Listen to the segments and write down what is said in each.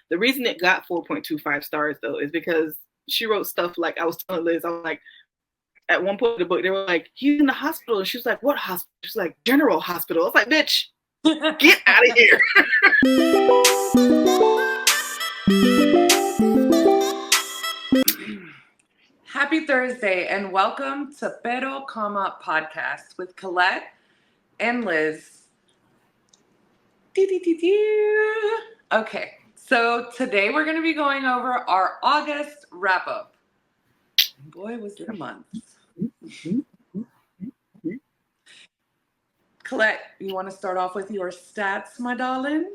The reason it got 4.25 stars though is because she wrote stuff like I was telling Liz, I was like, at one point in the book, they were like, he's in the hospital. And she was like, what hospital? She's like, General Hospital. I was like, bitch, get out of here. Happy Thursday and welcome to Pero Comma Podcast with Collette and Liz. Okay, so today we're going to be going over our August wrap-up. Boy, was it a month. Collette, you want to start off with your stats, my darling?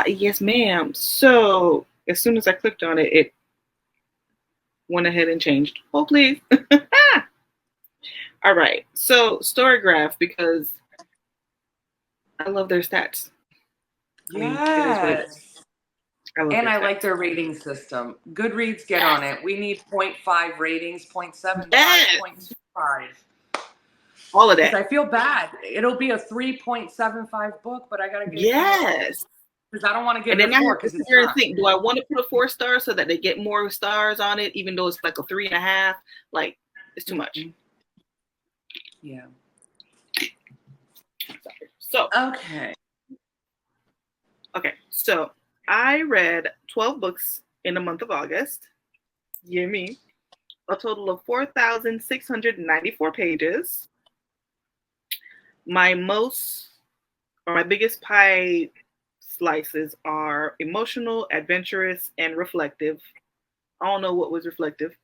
Yes, ma'am. So as soon as I clicked on it, it went ahead and changed. Oh, please. All right. So Storygraph, because I love their stats. Yes. I like their rating system. Goodreads, get on it. We need 0.5 ratings, 0.75, Yes. 0.25. All of that. I feel bad. It'll be a 3.75 book, but I got to get yes. Because I don't want to give and it then a 4 because it's not. Think, do I want to put a 4 star so that they get more stars on it, even though it's like a 3.5? Like, it's too much. Yeah. So Okay. So I read 12 books in the month of August. Yummy. A total of 4,694 pages. My biggest pie slices are emotional, adventurous, and reflective. I don't know what was reflective.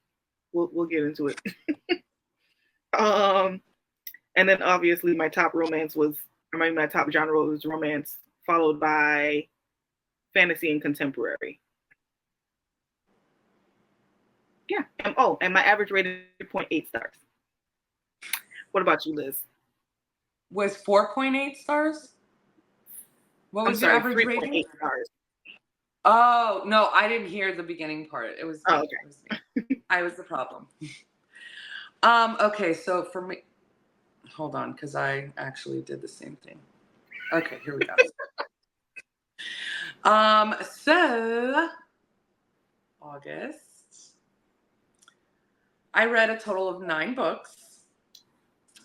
We'll get into it. And then obviously my top genre was romance, followed by fantasy and contemporary. Yeah. And my average rating is 0.8 stars. What about you, Liz? Was 4.8 stars? What was your average rating? 3.8 stars. Oh, no, I didn't hear the beginning part. It was me. Okay. It was me. I was the problem. Okay, so for me, hold on, because I actually did the same thing. Okay, here we go. So August, I read a total of 9 books.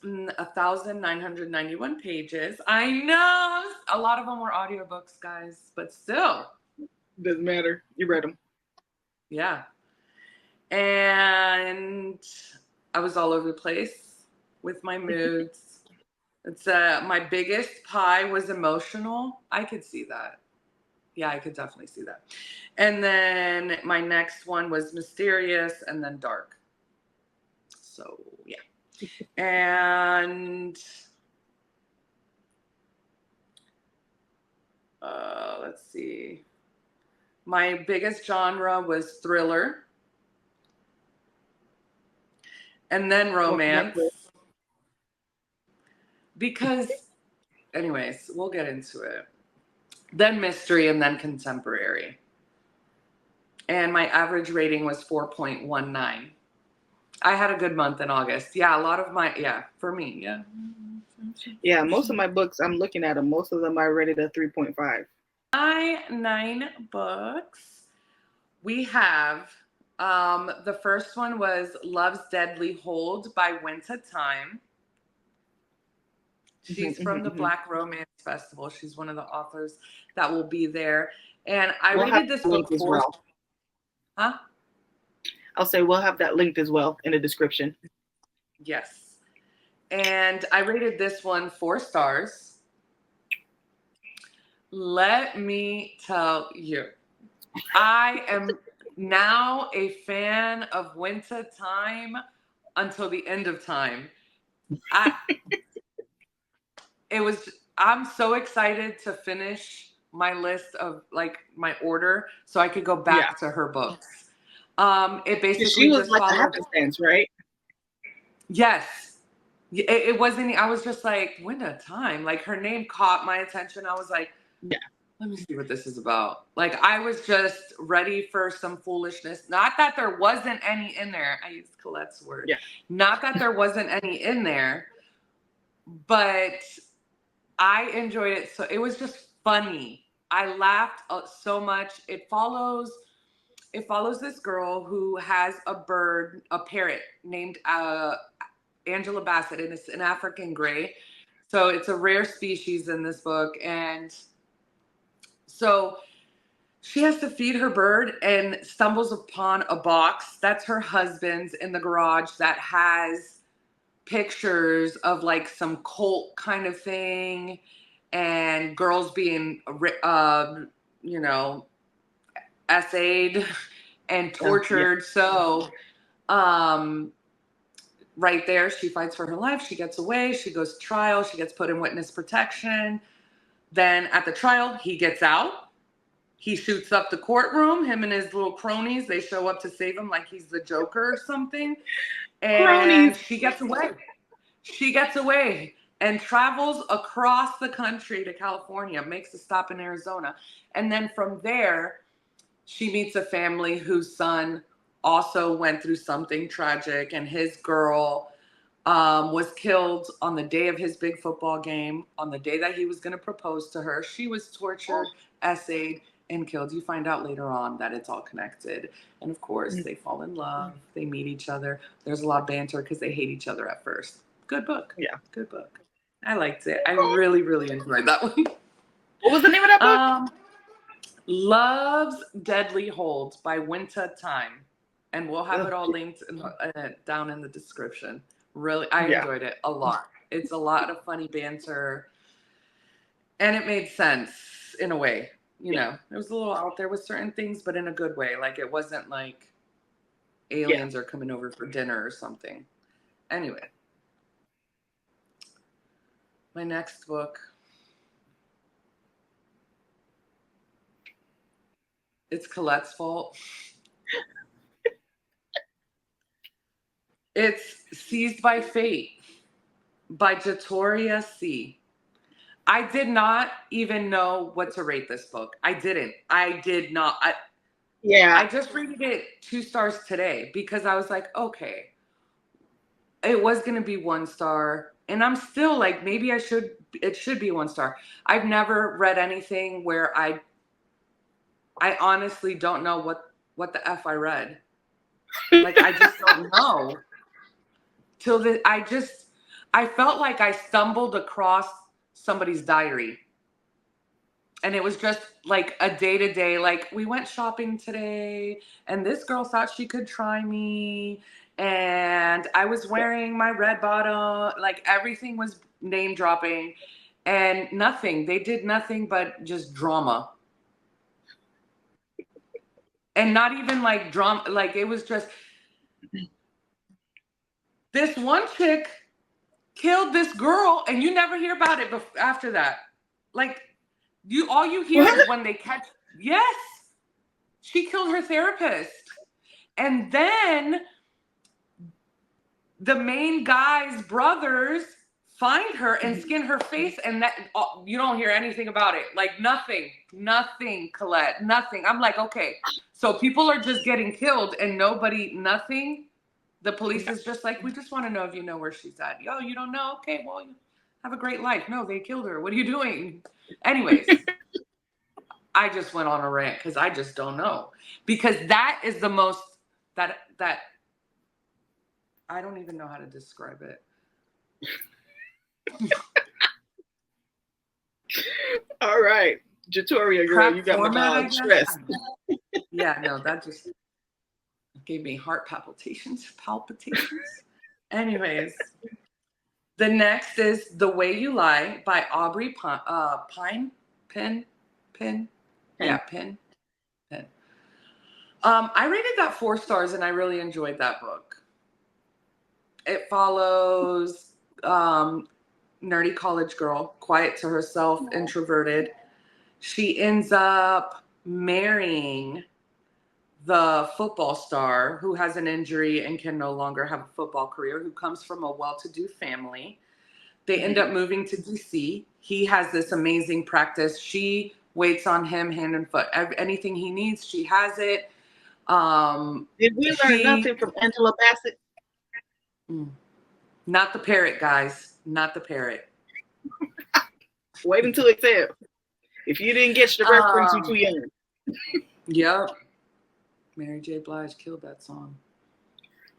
1,991 pages. I know a lot of them were audiobooks, guys, but still. Doesn't matter. You read them. Yeah. And I was all over the place with my moods. It's my biggest pie was emotional. I could see that. Yeah, I could definitely see that. And then my next one was mysterious and then dark. So, yeah. And let's see. My biggest genre was thriller. And then romance. Because, anyways, we'll get into it. Then mystery and then contemporary. And my average rating was 4.19. I had a good month in August. Yeah, a lot of for me, yeah. Yeah, most of my books, I'm looking at them. Most of them I rated a 3.5. My 9 books, we have, the first one was Love's Deadly Hold by Wynta Tyme. She's from the Black Romance Festival. She's one of the authors that will be there. And I rated this book 4. Huh? I'll say we'll have that linked as well in the description. Yes. And I rated this one 4 stars. Let me tell you, I am now a fan of Wynta Tyme until the end of time. I'm so excited to finish my list of my order so I could go back to her books. It basically she was like a happenstance, right? Yes. It wasn't, I was just like, Wynta Tyme, her name caught my attention. I was like, yeah, let me see what this is about. I was just ready for some foolishness. Not that there wasn't any in there. I used Colette's word. Yeah. Not that there wasn't any in there, but I enjoyed it. So it was just funny. I laughed so much. It follows this girl who has a parrot named Angela Bassett, and it's an African gray. So it's a rare species in this book. And so she has to feed her bird and stumbles upon a box that's her husband's in the garage that has pictures of like some cult kind of thing and girls being, essayed and tortured. Yeah. So, right there, she fights for her life. She gets away. She goes to trial. She gets put in witness protection. Then at the trial, he gets out. He shoots up the courtroom. Him and his little cronies, they show up to save him like he's the Joker or something. And cronies. She gets away. She gets away and travels across the country to California, makes a stop in Arizona. And then from there, she meets a family whose son also went through something tragic, and his girl was killed on the day of his big football game, on the day that he was going to propose to her. She was tortured, essayed, and killed. You find out later on that it's all connected. And of course, they fall in love. They meet each other. There's a lot of banter because they hate each other at first. Good book. Yeah. Good book. I liked it. I really, really enjoyed that one. What was the name of that book? Love's Deadly Hold by Wynta Tyme. And we'll have it all linked down in the description. Really, I enjoyed it a lot. It's a lot of funny banter. And it made sense in a way. You know, it was a little out there with certain things, but in a good way. Like, it wasn't like aliens are coming over for dinner or something. Anyway. My next book. It's Colette's fault. It's Seized by Fate by Jatoria C. I did not even know what to rate this book. I did not. I just rated it 2 stars today because I was like, okay, it was going to be 1 star. And I'm still like, maybe it should be 1 star. I've never read anything where I honestly don't know what the F I read. Like, I just don't know. I felt like I stumbled across somebody's diary. And it was just like a day-to-day, like, we went shopping today and this girl thought she could try me. And I was wearing my red bottom, like everything was name dropping and nothing. They did nothing but just drama. And not even like drama, like it was just, this one chick killed this girl and you never hear about it after that. Like, all you hear is when they catch, yes, she killed her therapist. And then the main guy's brothers find her and skin her face, and that you don't hear anything about it. Like, nothing, Collette, nothing. I'm like, okay, so people are just getting killed and nothing. The police is just like, we just want to know if you know where she's at. Yo, you don't know? Okay, well, you have a great life. No, they killed her. What are you doing? Anyways, I just went on a rant because I just don't know. Because that is the most, that I don't even know how to describe it. All right. Jatoria, girl, you got my dog stressed. Yeah, no, that just gave me heart palpitations. Anyways, the next is The Way You Lie by Aubree Pynn. Yeah, Pynn. I rated that 4 stars and I really enjoyed that book. It follows nerdy college girl, quiet to herself, introverted. She ends up marrying the football star who has an injury and can no longer have a football career, who comes from a well-to-do family. They end up moving to DC. He has this amazing practice. She waits on him hand and foot. Anything he needs, she has it. Did we learn nothing from Angela Bassett? Not the parrot, guys. Not the parrot. Wait until it's there. If you didn't get the reference, you're too young. Yep. Mary J. Blige killed that song.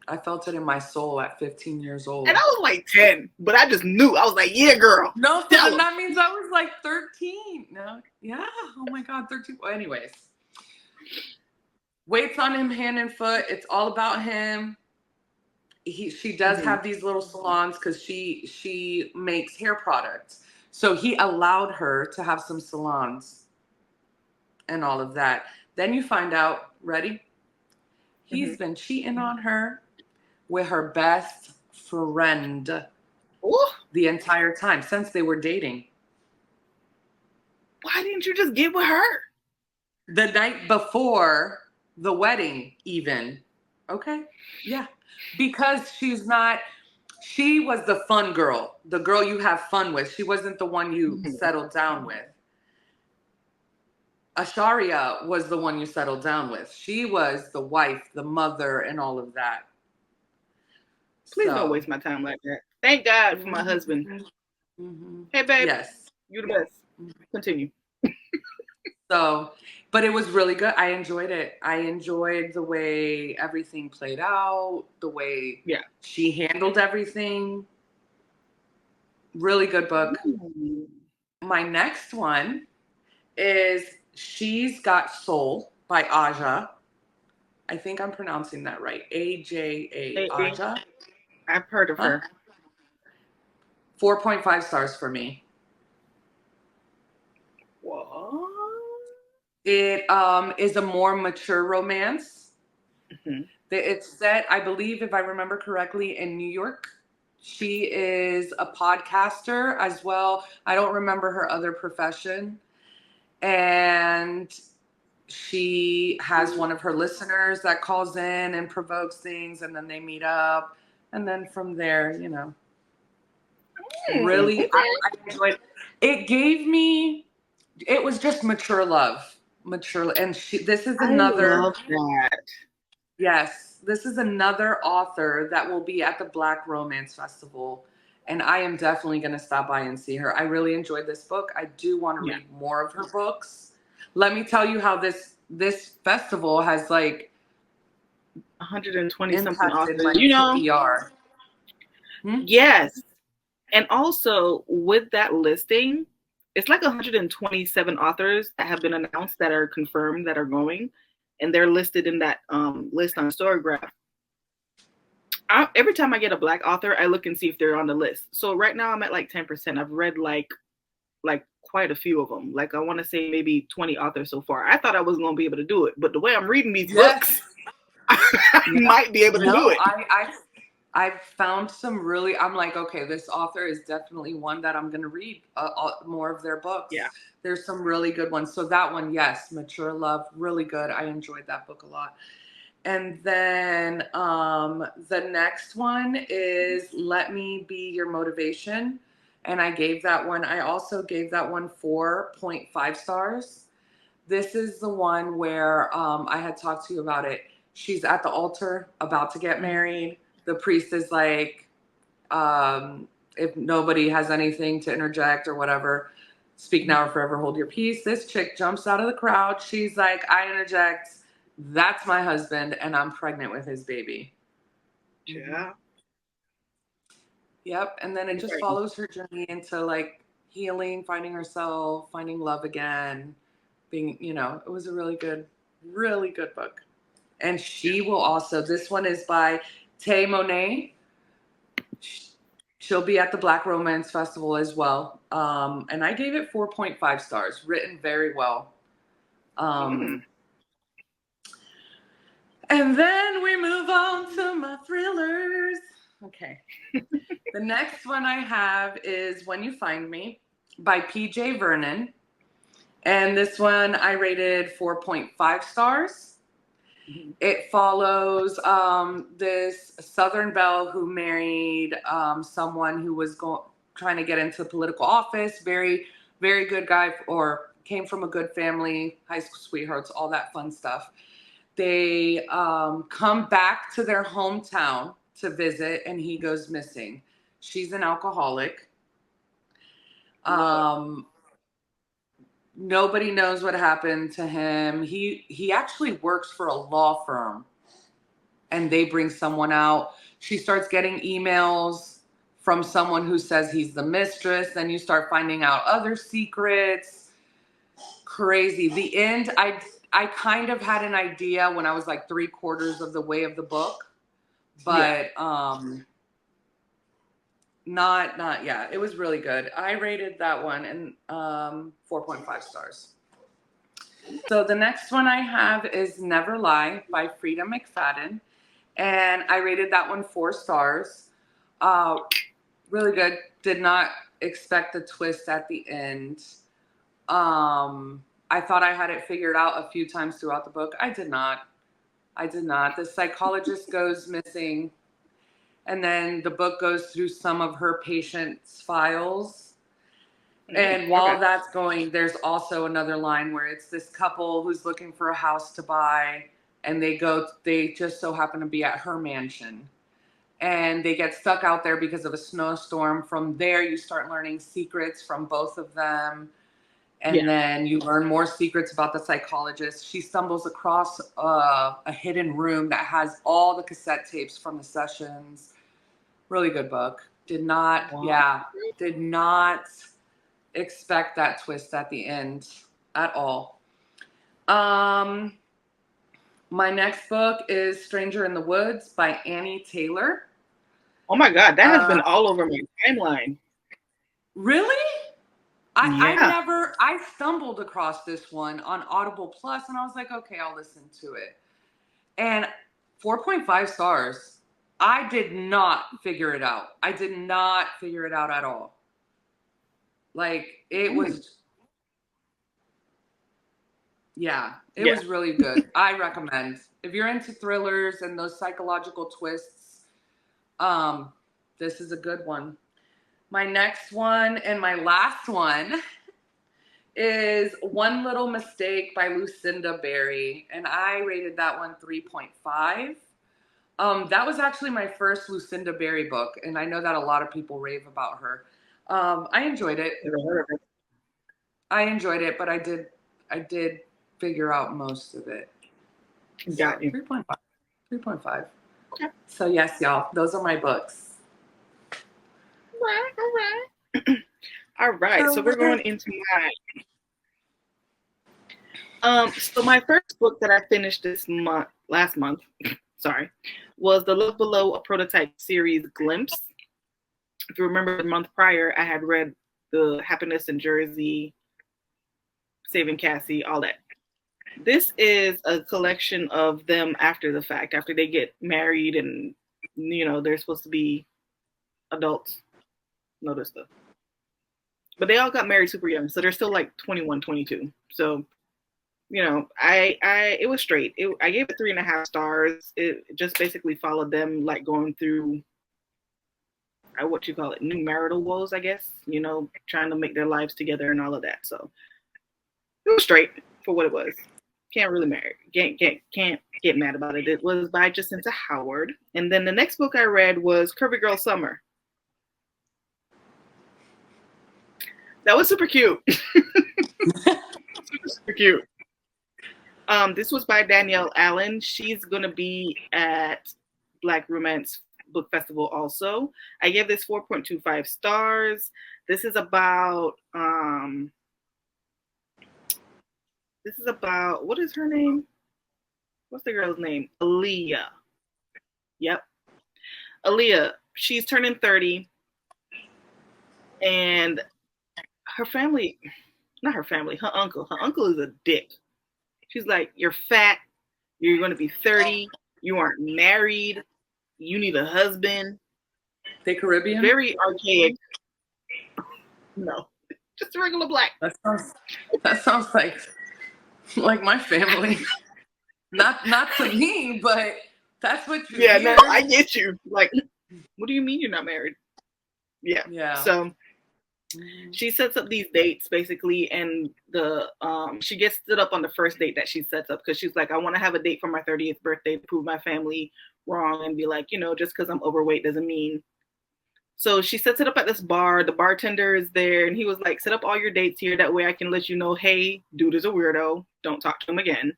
I felt it in my soul at 15 years old. And I was like 10, but I just knew. I was like, yeah, girl. No, so then that means I was like 13. No, yeah. Oh my God, 13. Well, anyways. Waits on him hand and foot. It's all about him. She does have these little salons because she makes hair products. So he allowed her to have some salons and all of that. Then you find out, ready? He's been cheating on her with her best friend the entire time since they were dating. Why didn't you just get with her? The night before the wedding, even. Okay. Yeah. Because she was the fun girl, the girl you have fun with. She wasn't the one you settled down with. Asharia was the one you settled down with. She was the wife, the mother, and all of that. Please don't waste my time like that. Thank God for my husband. Hey, babe. Yes. You're the best. Continue. So, but it was really good. I enjoyed it. I enjoyed the way everything played out, the way she handled everything. Really good book. My next one is She's Got Soul by Aja. I think I'm pronouncing that right. A-J-A. Aja. I've heard of her. 4.5 stars for me. What? It is a more mature romance. It's set, I believe, if I remember correctly, in New York. She is a podcaster as well. I don't remember her other profession. And she has one of her listeners that calls in and provokes things, and then they meet up. And then from there, you know, really, I enjoyed it. It gave me, it was just mature love. Mature. And this is another. I love that. Yes, this is another author that will be at the Black Romance Festival. And I am definitely going to stop by and see her. I really enjoyed this book. I do want to read more of her books. Let me tell you how this festival has like 120 something impacted authors. my You know, TBR. Yes. And also with that listing, it's like 127 authors that have been announced that are confirmed that are going, and they're listed in that list on Storygraph. Every time I get a Black author, I look and see if they're on the list. So right now I'm at like 10%. I've read like quite a few of them. Like I want to say maybe 20 authors so far. I thought I was going to be able to do it, but the way I'm reading these books, I might be able to do it. I've found some really, I'm like, okay, this author is definitely one that I'm going to read more of their books. Yeah. There's some really good ones. So that one, yes, Mature Love, really good. I enjoyed that book a lot. And then the next one is Let Me Be Your Motivation. And I also gave that one 4.5 stars. This is the one where I had talked to you about it. She's at the altar about to get married. The priest is like, if nobody has anything to interject or whatever, speak now or forever hold your peace. This chick jumps out of the crowd. She's like, I interject. That's my husband, and I'm pregnant with his baby. Yeah. Yep. And then it just follows her journey into like healing, finding herself, finding love again, being, you know, it was a really good book. And she will also, this one is by Tay Monet. She'll be at the Black Romance Festival as well. And I gave it 4.5 stars, written very well. And then we move on to my thrillers. Okay. The next one I have is When You Find Me by PJ Vernon. And this one I rated 4.5 stars. It follows this Southern belle who married someone who was trying to get into political office. Very, very good guy, or came from a good family, high school sweethearts, all that fun stuff. They come back to their hometown to visit, and he goes missing. She's an alcoholic. Nobody knows what happened to him. He actually works for a law firm, and they bring someone out. She starts getting emails from someone who says he's the mistress. Then you start finding out other secrets. Crazy. The end, I kind of had an idea when I was like 3/4 of the way of the book, but not yeah. It was really good. I rated that one and 4.5 stars. So the next one I have is Never Lie by Freida McFadden, and I rated that one 4 stars. Really good. Did not expect the twist at the end. I thought I had it figured out a few times throughout the book. I did not. The psychologist goes missing, and then the book goes through some of her patients' files. And while that's going, there's also another line where it's this couple who's looking for a house to buy, and they just so happen to be at her mansion. And they get stuck out there because of a snowstorm. From there, you start learning secrets from both of them. And then you learn more secrets about the psychologist. She stumbles across a hidden room that has all the cassette tapes from the sessions. Really good book. Did not expect that twist at the end at all. My next book is Stranger in the Woods by Anni Taylor. Oh my God, that has been all over my timeline. Really? I stumbled across this one on Audible Plus, and I was like, okay, I'll listen to it. And 4.5 stars. I did not figure it out. I did not figure it out at all. Like, it was, it was really good. I recommend. If you're into thrillers and those psychological twists, this is a good one. My next one and my last one is One Little Mistake by Lucinda Berry, and I rated that one 3.5. That was actually my first Lucinda Berry book, and I know that a lot of people rave about her. I enjoyed it. But I did figure out most of it. Got you. 3.5. 3.5. Okay. So yes, y'all, those are my books. All right. So we're going into so my first book that I finished last month, was the Love Below, a Prototype series glimpse. If you remember, the month prior, I had read The Happiness in Jersey, Saving Cassie, all that. This is a collection of them after the fact, after they get married and, they're supposed to be adults. Notice stuff. But they all got married super young, so they're still like 21, 22. So, it was straight. I gave it 3.5 stars. It just basically followed them like going through, new marital woes, I guess. Trying to make their lives together and all of that. So it was straight for what it was. Can't get mad about it. It was by Jacinta Howard. And then the next book I read was Curvy Girl Summer. That was super cute. super cute. This was by Danielle Allen. She's going to be at Black Romance Book Festival also. I gave this 4.25 stars. This is about, what is her name? What's the girl's name? Aaliyah. Yep. Aaliyah. She's turning 30. And her uncle is a dick. She's like, you're fat, you're going to be 30, you aren't married, you need a husband. They Caribbean? Very archaic. No, just a regular black. That sounds like my family. Not to me, but that's what you hear. No, I get you. Like, what do you mean you're not married? Yeah. So she sets up these dates basically, and she gets stood up on the first date that she sets up because she's like, I want to have a date for my 30th birthday to prove my family wrong and be like, just because I'm overweight doesn't mean So she sets it up at this bar. The bartender is there, and he was like, set up all your dates here. That way I can let you know, hey, dude is a weirdo. Don't talk to him again.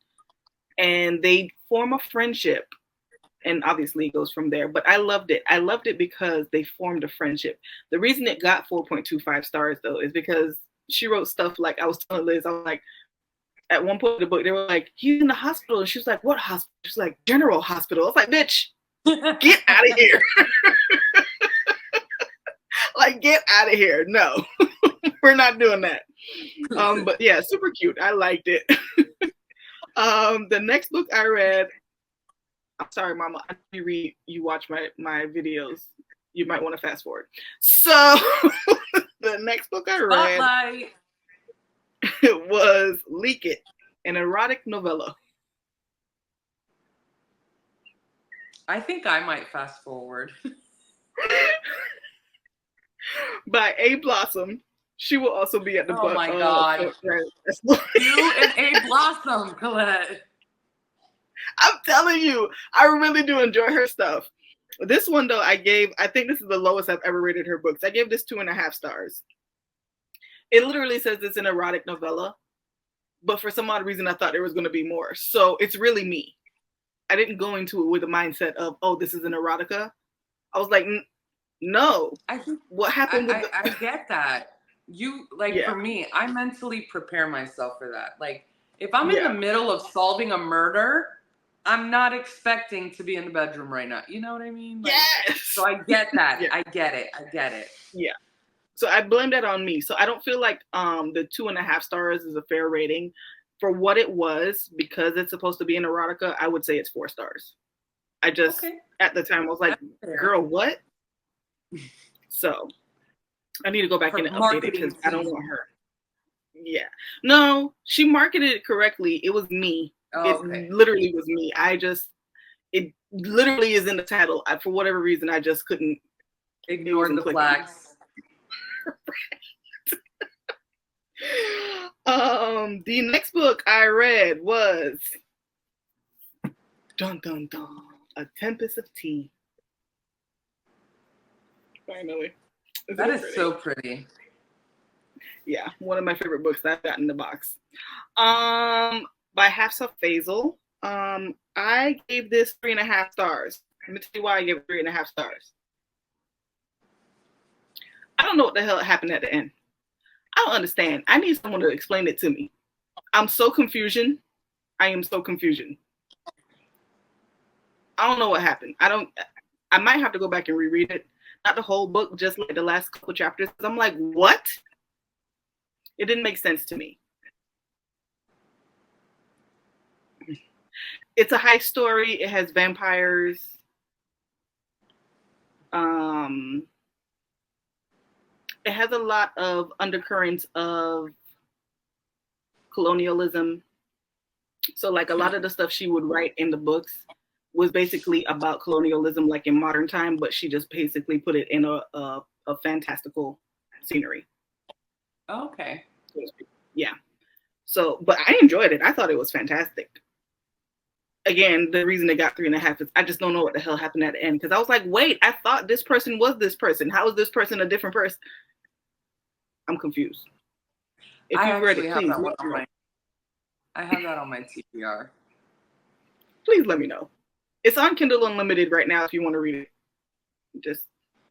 And they form a friendship. And obviously it goes from there. But I loved it. I loved it because they formed a friendship. The reason it got 4.25 stars, though, is because she wrote stuff like, I was telling Liz, I was like, at one point in the book, they were like, he's in the hospital. And she was like, what hospital? She's like, General Hospital. I was like, bitch, get out of here. Like, get out of here. No, we're not doing that. But yeah, super cute. I liked it. The next book I read, I'm sorry, Mama, you watch my videos. You might want to fast forward. So the next book I read was Leak It, an erotic novella. I think I might fast forward. By A. Blossom. She will also be at the Oh my God. You and A. Blossom, Collette. I'm telling you, I really do enjoy her stuff. This one, though, I think this is the lowest I've ever rated her books. I gave this 2.5 stars. It literally says it's an erotic novella, but for some odd reason, I thought there was going to be more. So it's really me. I didn't go into it with a mindset of, oh, this is an erotica. I was like, no. I think what happened with I get that. You, like, for me, I mentally prepare myself for that. Like, if I'm in the middle of solving a murder, I'm not expecting to be in the bedroom right now. You know what I mean? Like, yes. So I get that. Yeah. I get it. Yeah. So I blame that on me. So I don't feel like the 2.5 stars is a fair rating. For what it was, because it's supposed to be an erotica, I would say it's 4 stars. I just, at the time, I was like, girl, what? So I need to go back in and update it because I don't want her. Yeah. No, she marketed it correctly. It was me. It literally was me. It literally is in the title. For whatever reason, I just couldn't. Ignore the flags. The next book I read was dun dun dun, A Tempest of Tea. Finally. That is so pretty. Yeah, one of my favorite books that I've got in the box. By Hafsah Faisal. I gave this 3.5 stars. Let me tell you why I gave it 3.5 stars. I don't know what the hell happened at the end. I don't understand. I need someone to explain it to me. I'm so confusion. I am so confusion. I don't know what happened. I might have to go back and reread it. Not the whole book, just like the last couple chapters. I'm like, what? It didn't make sense to me. It's a heist story. It has vampires. It has a lot of undercurrents of colonialism. So like a lot of the stuff she would write in the books was basically about colonialism, like in modern time, but she just basically put it in a fantastical scenery. Okay. Yeah. So, but I enjoyed it. I thought it was fantastic. Again, the reason it got 3.5 is I just don't know what the hell happened at the end. Because I was like, wait, I thought this person was this person. How is this person a different person? I'm confused. If you've read it, please. I have that on my TBR. Please let me know. It's on Kindle Unlimited right now if you want to read it.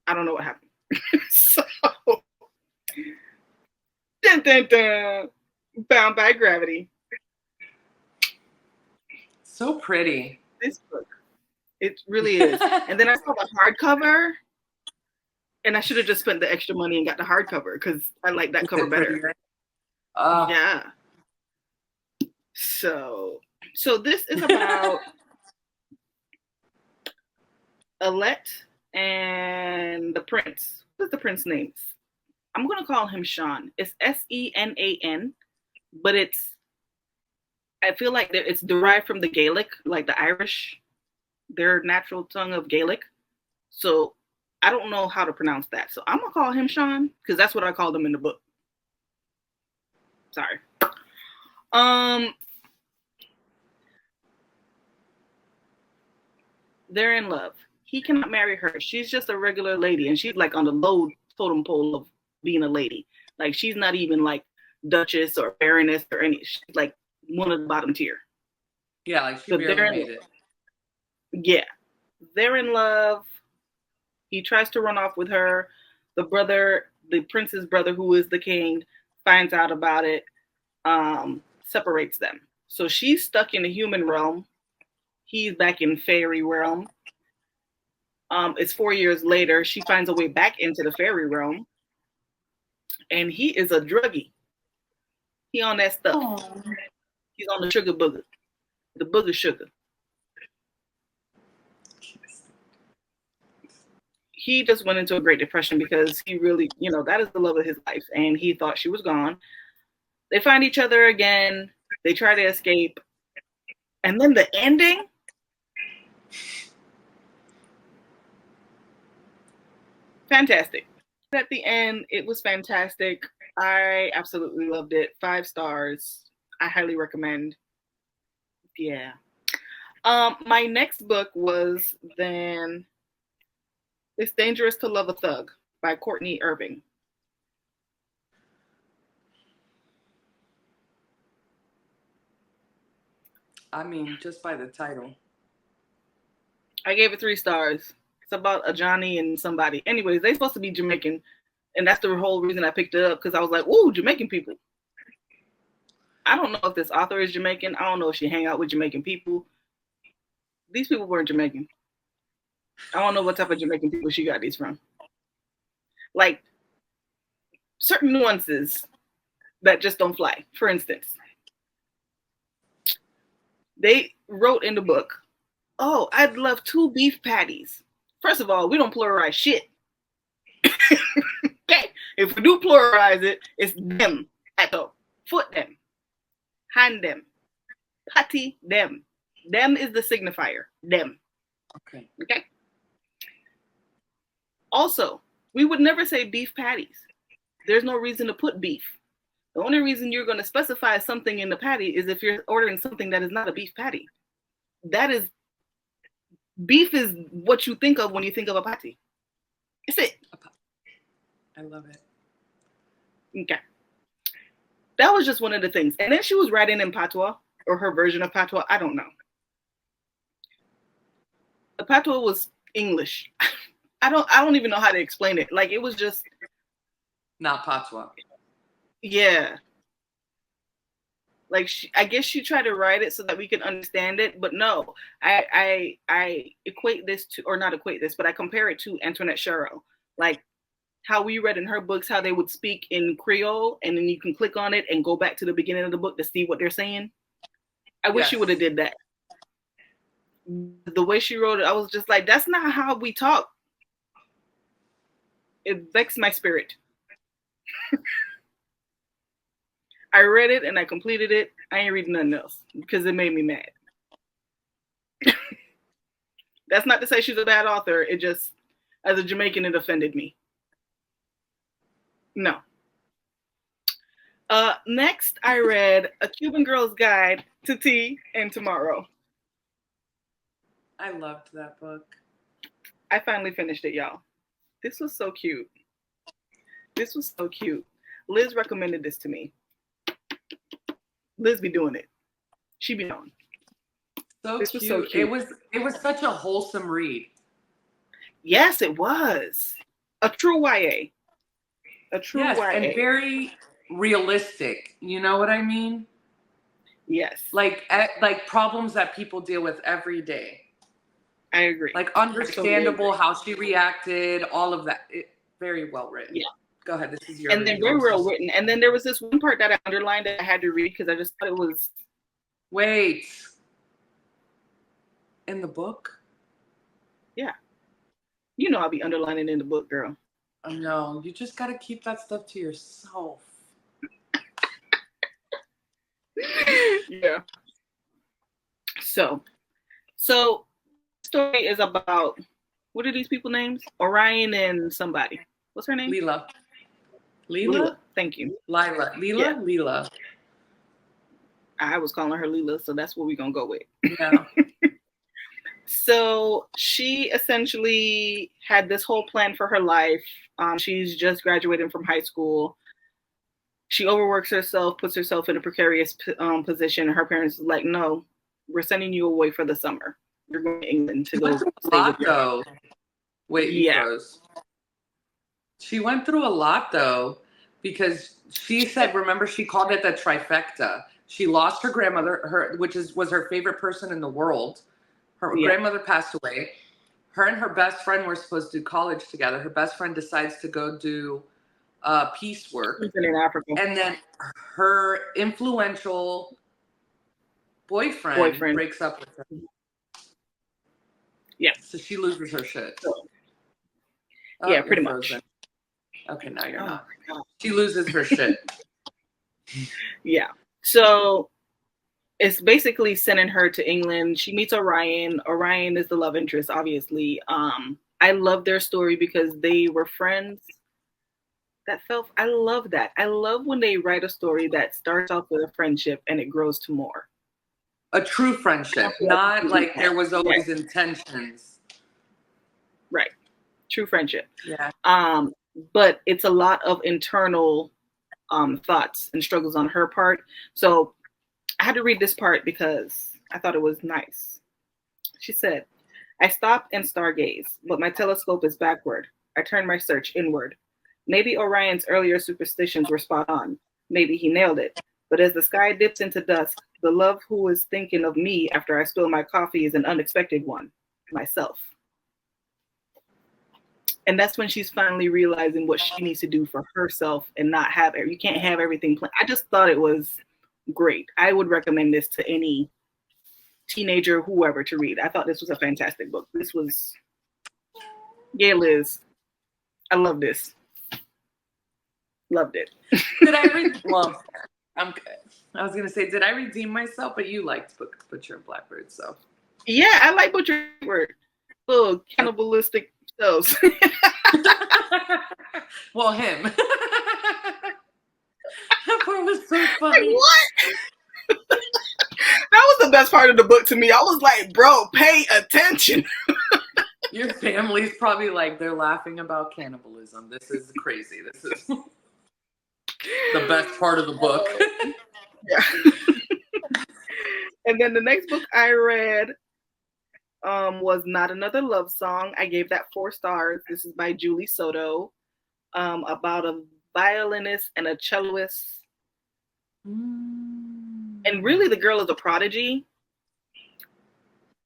I don't know what happened. So, dun, dun, dun, Bound by Gravity. So pretty. This book. It really is. And then I saw the hardcover, and I should have just spent the extra money and got the hardcover because I like that cover better. Yeah. So this is about Alette and the prince. What's the prince's name? I'm going to call him Sean. It's Senan, but I feel like it's derived from the Gaelic, like the Irish, their natural tongue of Gaelic. So I don't know how to pronounce that. So I'm going to call him Sean because that's what I called him in the book. Sorry. They're in love. he cannot marry her. She's just a regular lady, and she's like on the low totem pole of being a lady. Like she's not even like Duchess or Baroness or any. She's like one of the bottom tier. Yeah, like she barely made it. Yeah, they're in love. He tries to run off with her. The prince's brother, who is the king, finds out about it. Separates them. So she's stuck in the human realm. He's back in fairy realm. It's 4 years later. She finds a way back into the fairy realm. And he is a druggie. He on that stuff. Aww. He's on the sugar booger. The booger sugar. He just went into a Great Depression because he really, that is the love of his life. And he thought she was gone. They find each other again. They try to escape. And then the ending. Fantastic. At the end, it was fantastic. I absolutely loved it. 5 stars. I highly recommend. Yeah. My next book was then It's Dangerous to Love a Thug by Courtney Irving. I mean, just by the title. I gave it 3 stars. It's about a Johnny and somebody. Anyways, they're supposed to be Jamaican. And that's the whole reason I picked it up, because I was like, ooh, Jamaican people. I don't know if this author is Jamaican. I don't know if she hang out with Jamaican people. These people weren't Jamaican. I don't know what type of Jamaican people she got these from. Like, certain nuances that just don't fly. For instance, they wrote in the book, oh, I'd love 2 beef patties. First of all, we don't pluralize shit. Okay, if we do pluralize it, it's them at the foot them, hand them, patty them. Them is the signifier. Them. Okay. Okay. Also, we would never say beef patties. There's no reason to put beef. The only reason you're going to specify something in the patty is if you're ordering something that is not a beef patty. Beef is what you think of when you think of a patty. It's it. I love it. Okay. That was just one of the things. And then she was writing in patois, or her version of patois. I don't know. The patois was English. I don't even know how to explain it. Like, it was just not patois. Yeah. Like, I guess she tried to write it so that we could understand it, but no. I equate this to, or not equate this, but I compare it to Antoinette Sherrill. Like, how we read in her books how they would speak in Creole, and then you can click on it and go back to the beginning of the book to see what they're saying. I wish she would have did that. The way she wrote it, I was just like, that's not how we talk. It vexed my spirit. I read it and I completed it. I ain't reading nothing else because it made me mad. That's not to say she's a bad author. It just, as a Jamaican, it offended me. No. Next, I read A Cuban Girl's Guide to Tea and Tomorrow. I loved that book. I finally finished it, y'all. This was so cute. This was so cute. Liz recommended this to me. Liz be doing it. She be on. This was so cute. It was such a wholesome read. Yes, it was. A true YA. A true YA. And very realistic. You know what I mean? Yes. Like problems that people deal with every day. I agree. Like understandable how she reacted, all of that. Very well written. Yeah. Go ahead. This is your. And then very well written. And then there was this one part that I underlined that I had to read because I just thought it was. Wait. In the book? Yeah. You know I'll be underlining in the book, girl. No, you just got to keep that stuff to yourself. Yeah. So story is about, what are these people names? Orion and somebody. What's her name? Leela? Thank you. Leela. Yeah. Leela. I was calling her Leela, so that's what we're going to go with. Yeah. So she essentially had this whole plan for her life. She's just graduating from high school. She overworks herself, puts herself in a precarious position. Her parents are like, no, we're sending you away for the summer. You're going to England to go stay with your though. Wait, you yeah. froze. She went through a lot though, because she said, remember, she called it the trifecta. She lost her grandmother, was her favorite person in the world. Her grandmother passed away. Her and her best friend were supposed to do college together. Her best friend decides to go do peace work. In Africa. And then her influential boyfriend breaks up with her. Yeah. So she loses her shit. Yeah, pretty much. Okay, now you're not. She loses her shit. Yeah. So it's basically sending her to England. She meets Orion. Orion is the love interest, obviously. I love their story because they were friends. I love that. I love when they write a story that starts off with a friendship and it grows to more. A true friendship, not like there was always intentions. Right. True friendship. Yeah. But it's a lot of internal thoughts and struggles on her part. So I had to read this part because I thought it was nice. She said, I stop and stargaze, but my telescope is backward. I turn my search inward. Maybe Orion's earlier superstitions were spot on. Maybe he nailed it. But as the sky dips into dusk, the love who is thinking of me after I spill my coffee is an unexpected one, myself. And that's when she's finally realizing what she needs to do for herself and not have it. You can't have everything planned. I just thought it was great. I would recommend this to any teenager, whoever, to read. I thought this was a fantastic book. This was, yeah, Liz. I love this. Loved it. Did I read? Well, I'm good. I was gonna say, did I redeem myself? But you liked Butcher and Blackbird, so. Yeah, I like Butcher and Blackbird. Little cannibalistic shows. Well, him. That part was so funny. Like, what? That was the best part of the book to me. I was like, bro, pay attention. Your family's probably like, they're laughing about cannibalism. This is crazy. This is the best part of the book. Yeah. And then the next book I read was Not Another Love Song. I gave that 4 stars. This is by Julie Soto, about a violinist and a celloist. And really the girl is a prodigy,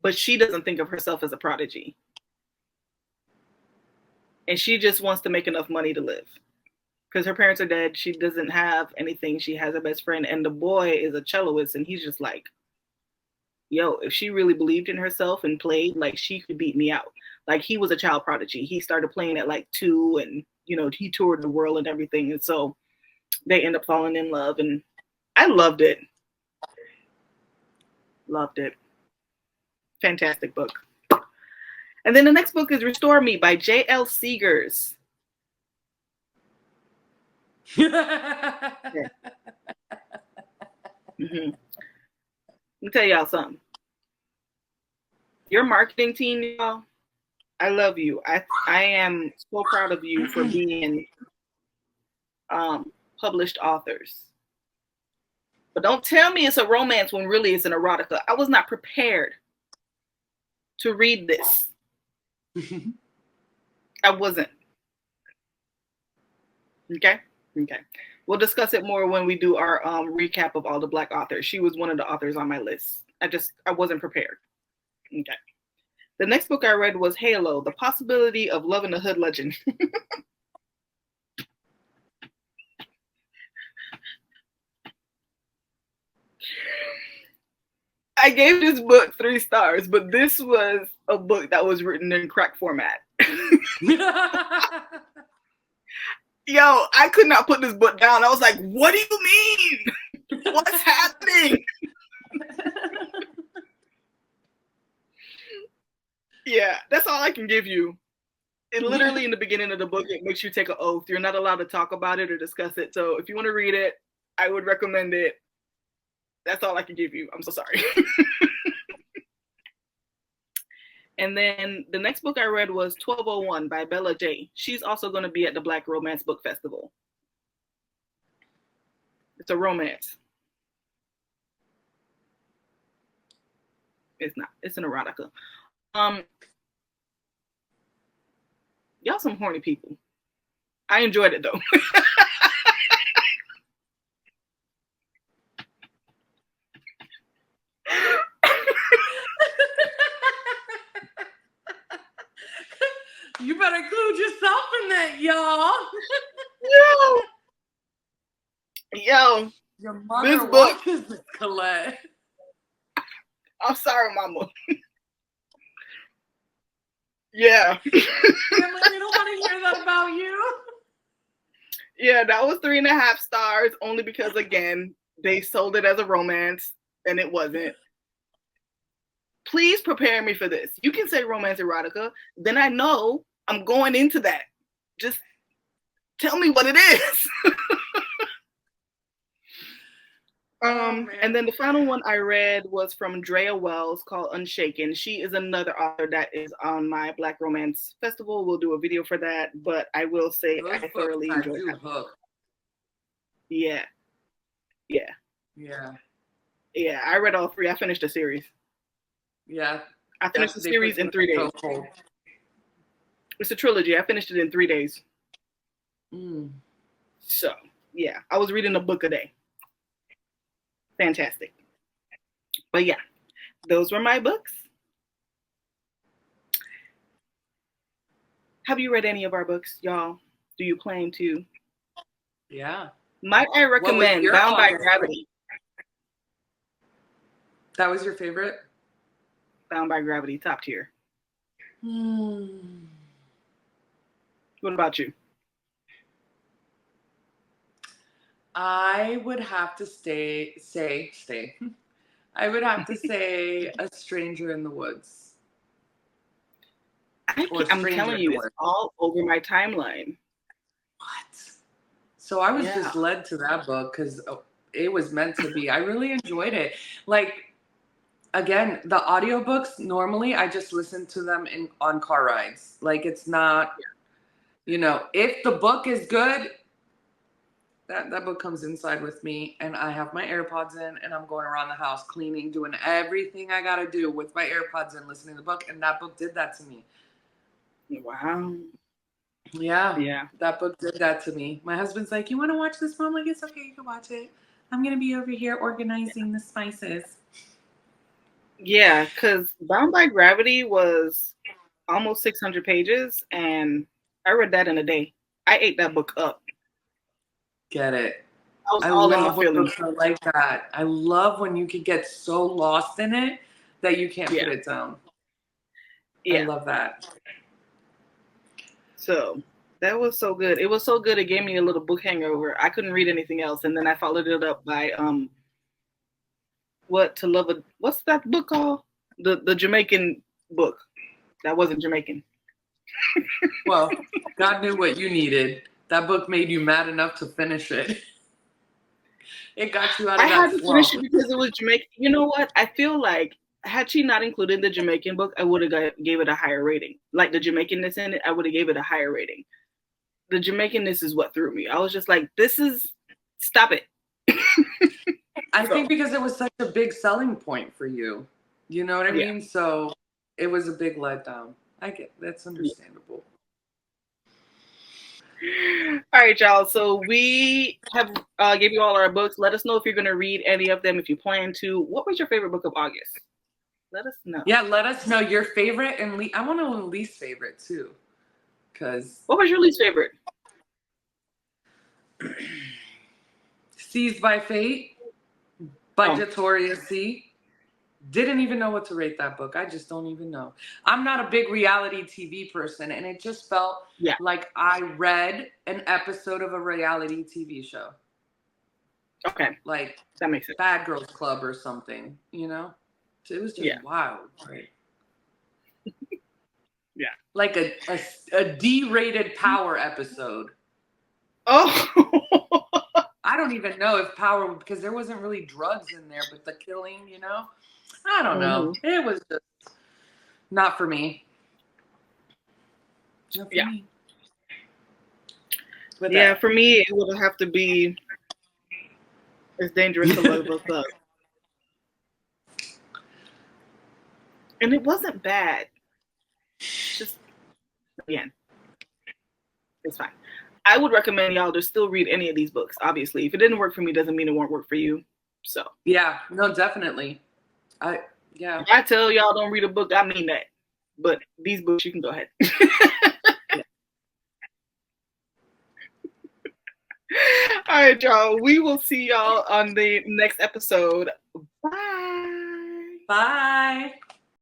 but she doesn't think of herself as a prodigy. And she just wants to make enough money to live. Because her parents are dead. She doesn't have anything. She has a best friend. And the boy is a celloist. And he's just like, yo, if she really believed in herself and played, like, she could beat me out. Like, he was a child prodigy. He started playing at like 2 and, you know, he toured the world and everything. And so they end up falling in love. And I loved it. Loved it. Fantastic book. And then the next book is Restore Me by J.L. Seegers. Yeah. Mm-hmm. Let me tell y'all something. Your marketing team, y'all, I love you. I am so proud of you for being published authors. But don't tell me it's a romance when really it's an erotica. I was not prepared to read this. I wasn't. Okay? Okay. We'll discuss it more when we do our recap of all the Black authors. She was one of the authors on my list. I wasn't prepared. Okay. The next book I read was Halo, The Possibility of Loving a Hood Legend. I gave this book 3 stars, but this was a book that was written in crack format. Yo, I could not put this book down. I was like, what do you mean? What's happening? Yeah, that's all I can give you. It literally in the beginning of the book, it makes you take an oath. You're not allowed to talk about it or discuss it. So if you want to read it, I would recommend it. That's all I can give you. I'm so sorry. And then the next book I read was 1201 by Bella J. She's also going to be at the Black Romance Book Festival. It's a romance. It's not. It's an erotica. Y'all some horny people. I enjoyed it though. You better include yourself in that, y'all. Yo. Your mother This book. watches this, Collette. I'm sorry, Mama. Yeah. Family, we don't want to hear that about you. Yeah, that was 3.5 stars, only because, again, they sold it as a romance, and it wasn't. Please prepare me for this. You can say romance erotica, then I know I'm going into that. Just tell me what it is. And then the final one I read was from Drea Wells called Unshaken. She is another author that is on my Black Romance Festival. We'll do a video for that, but I will say I thoroughly enjoyed it. Yeah. I read all 3. I finished the series. Yeah. I finished the series in 3 days. So it's a trilogy. I finished it in 3 days. So, yeah. I was reading a book a day. Fantastic. But yeah, those were my books. Have you read any of our books, y'all? Do you plan to? Yeah. Might I recommend Bound by Gravity? That was your favorite? Bound by Gravity, top tier. What about you? I would have to say I would have to say A Stranger in the Woods. I'm telling you, it's all over my timeline. What? So I was just led to that book because it was meant to be. I really enjoyed it. Like, again, the audiobooks, normally I just listen to them on car rides. Like, it's not, if the book is good, that book comes inside with me, and I have my AirPods in, and I'm going around the house cleaning, doing everything I got to do with my AirPods in, listening to the book, and that book did that to me. Wow. Yeah. That book did that to me. My husband's like, you want to watch this, Mom? I'm like, it's okay, you can watch it. I'm going to be over here organizing the spices. Yeah, because Bound by Gravity was almost 600 pages, and I read that in a day. I ate that book up. Get it. I love when books are like that. I love when you can get so lost in it that you can't put it down. Yeah. I love that. So that was so good. It was so good. It gave me a little book hangover. I couldn't read anything else, and then I followed it up by what's that book called? The Jamaican book. That wasn't Jamaican. Well, God knew what you needed. That book made you mad enough to finish it. It got you out of that. I had to finish it because it was Jamaican. You know what? I feel like had she not included the Jamaican book, I would have gave it a higher rating. Like the Jamaicanness in it, I would have gave it a higher rating. The Jamaicanness is what threw me. I was just like, stop it. I think because it was such a big selling point for you. You know what I mean? So it was a big letdown. That's understandable. All right, y'all. So we have gave you all our books. Let us know if you're going to read any of them, if you plan to. What was your favorite book of August? Let us know. Yeah, let us know your favorite and I want to know least favorite too. What was your least favorite? Seized by Fate by Jatoria C. Didn't even know what to rate that book. I just don't even know. I'm not a big reality TV person, and it just felt like I read an episode of a reality TV show. Okay. Like that makes sense. Bad Girls Club or something, So it was just wild, right? Yeah. Like a D-rated Power episode. Oh. I don't even know if Power, because there wasn't really drugs in there, but the killing, I don't know. It was just, Not for me. Not for me. Yeah, for me, it would have to be It's Dangerous to Love a Thug. And it wasn't bad. Just, again, it's fine. I would recommend y'all to still read any of these books, obviously. If it didn't work for me, doesn't mean it won't work for you. So. Yeah, no, definitely. If I tell y'all don't read a book, I mean that. But these books, you can go ahead. All right, y'all. We will see y'all on the next episode. Bye. Bye.